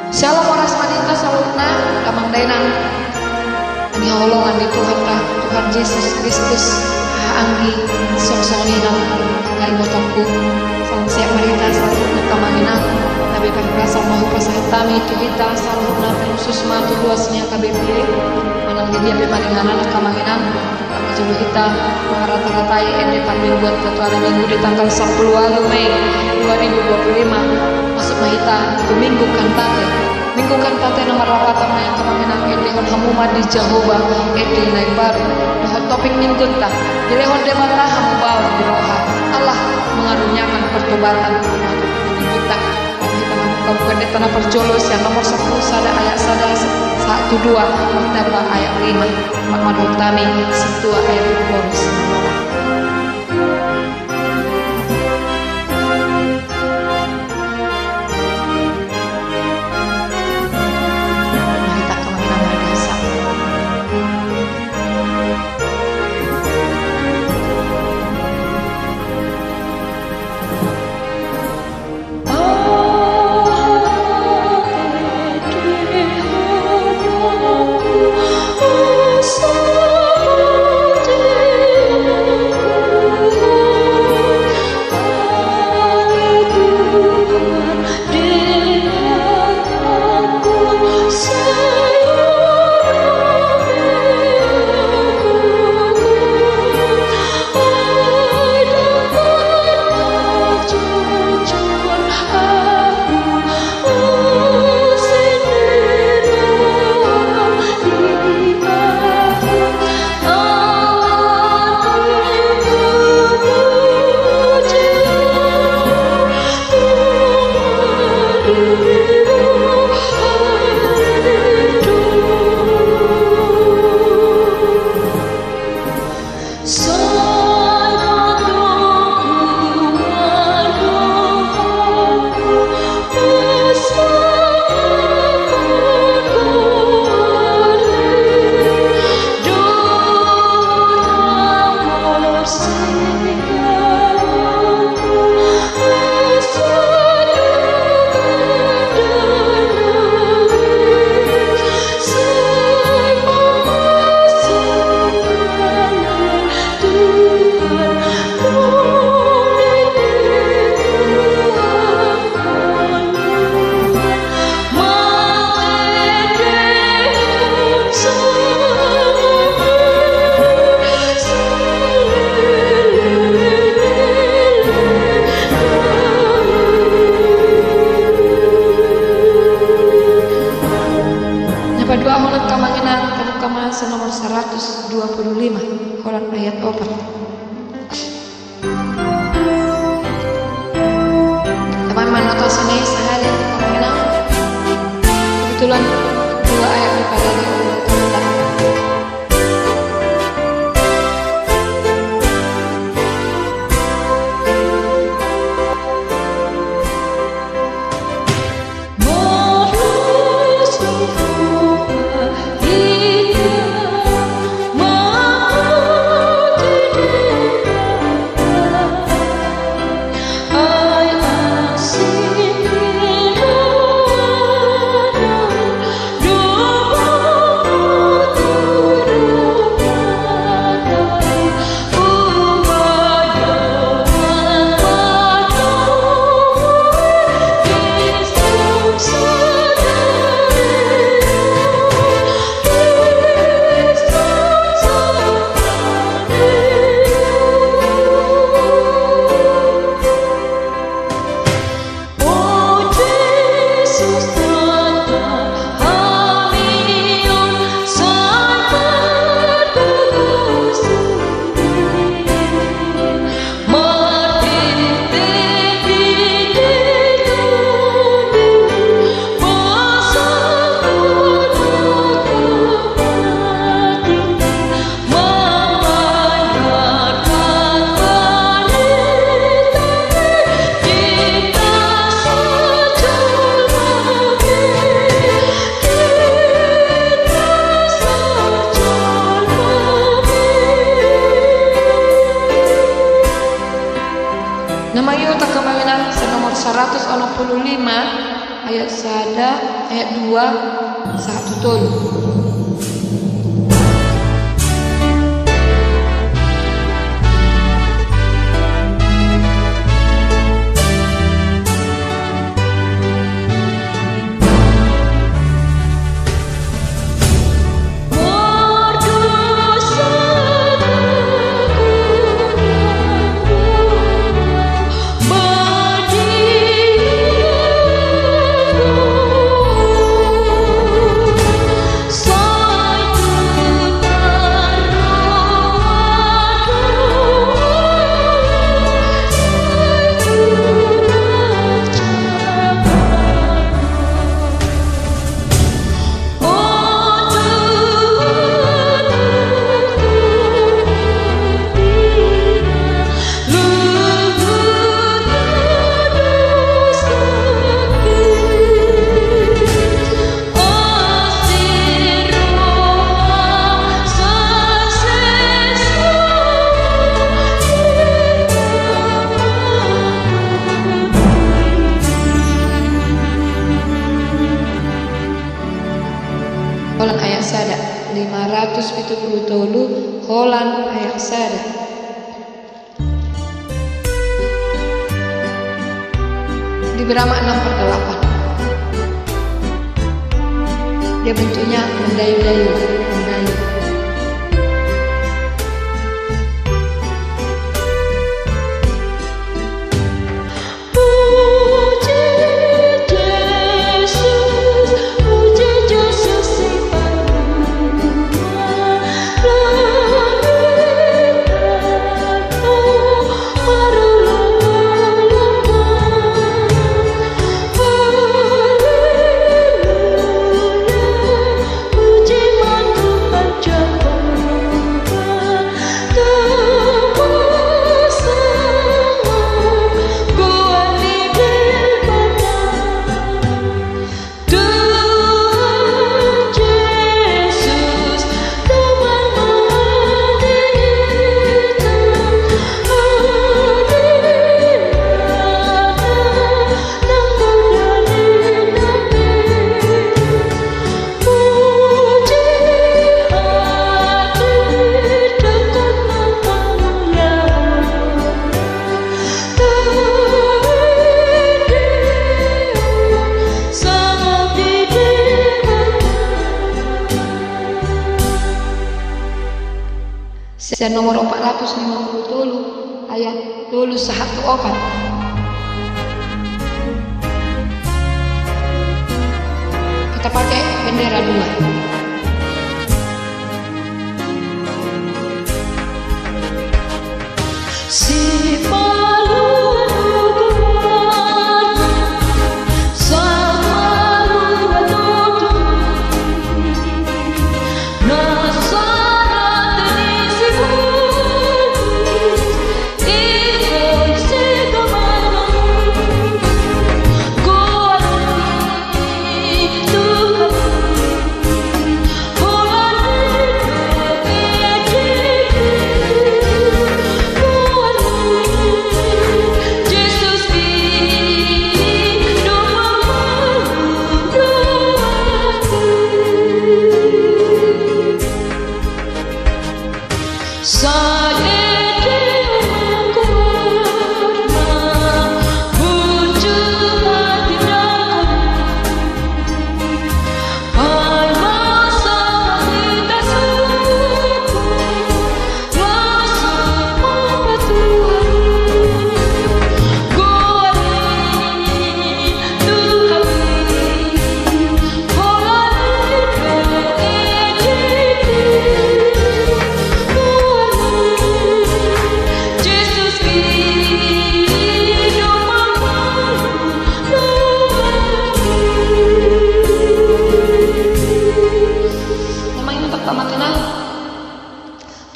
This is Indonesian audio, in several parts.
Shalom oras manita salutna kamangdainan ani holongan di Tuhan tah Tuhan Yesus Kristus anggi songsonina ngai motomku salam siap marita salutna kamanginan nabi perkasa mahu pasahitami itu kita salutna penusus matu luasnya KBP manang dia bemaningana kamanginan kami coba kita mengrata-ratai endepan mingguan ketua hari minggu di tanggal 10 Mei 2025 masuk mahita minggu kantate nomor 8 yang kemaminang edehon hamuma di Jehovah ede naik baru dohot topik minggu tah dilehon demata hamubau di roha Allah mengaruniakan pertobatan minggu tah kita membuka di tanah perjolos yang nomor 10 sada ayat sada 1 2 ditambah ayat 5 Pak Utami setua ayat bonus nomor 125 Quran ayat 4 teman manotos ini sehari kemana kebetulan 2 ayat pada Nama Yuta Kemawinan nomor 165 ayat 1 ayat 2 satu tolu. Holan ayat sada 573 Holan ayat sada. Di Birama 6/8. Dia bentuknya mendayu-dayu, mendayu. Saya nomor 450 ayat 3 sahatu opat. Kita pakai bendera 2.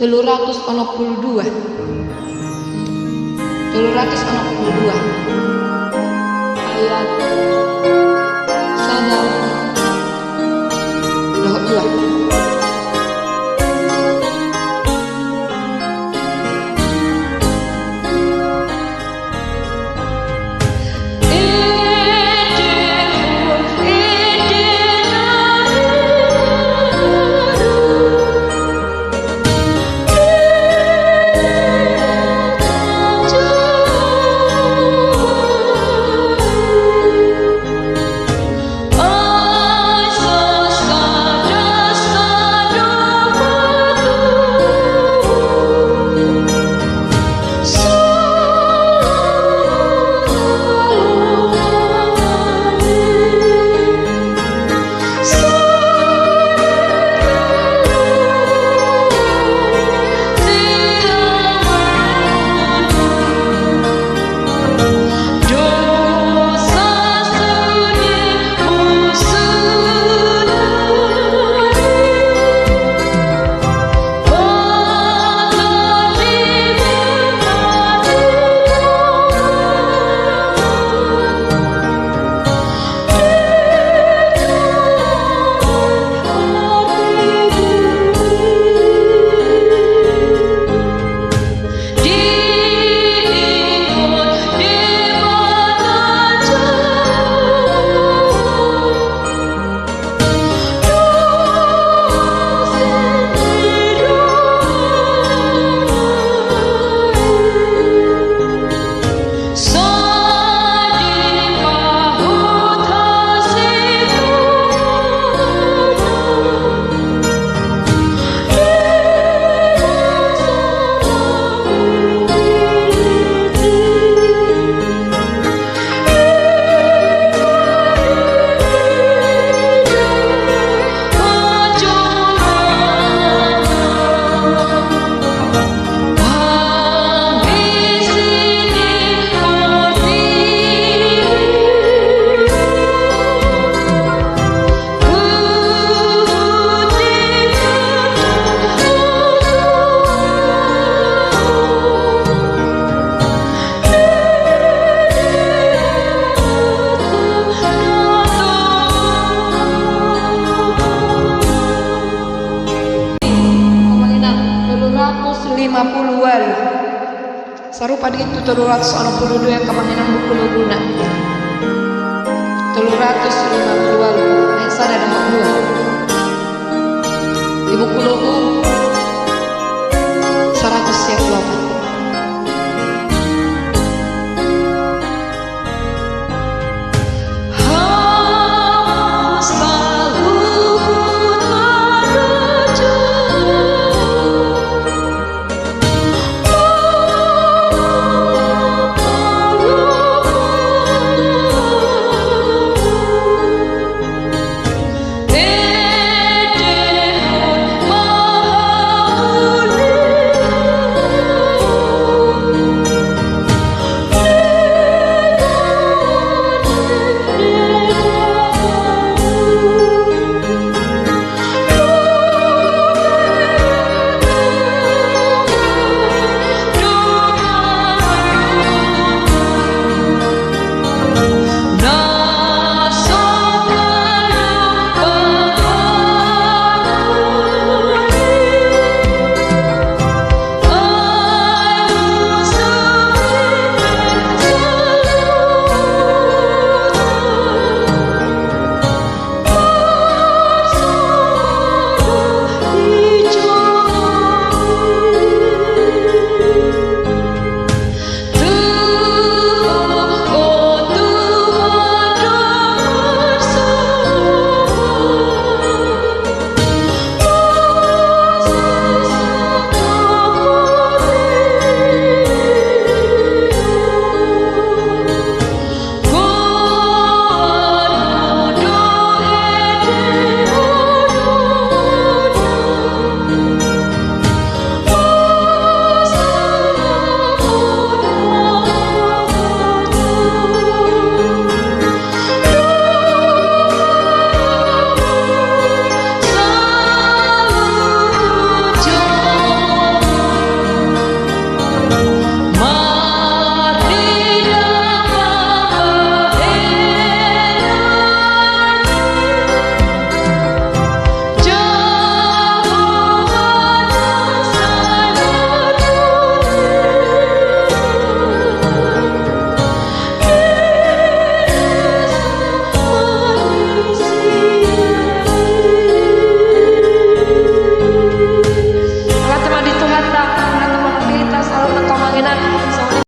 Teluratus onak puluh dua ayat sada doh 2. sarupa gitu 362 kamanginan buku loguna 352 lugu sada ada dua di buku logo 100 siap lopat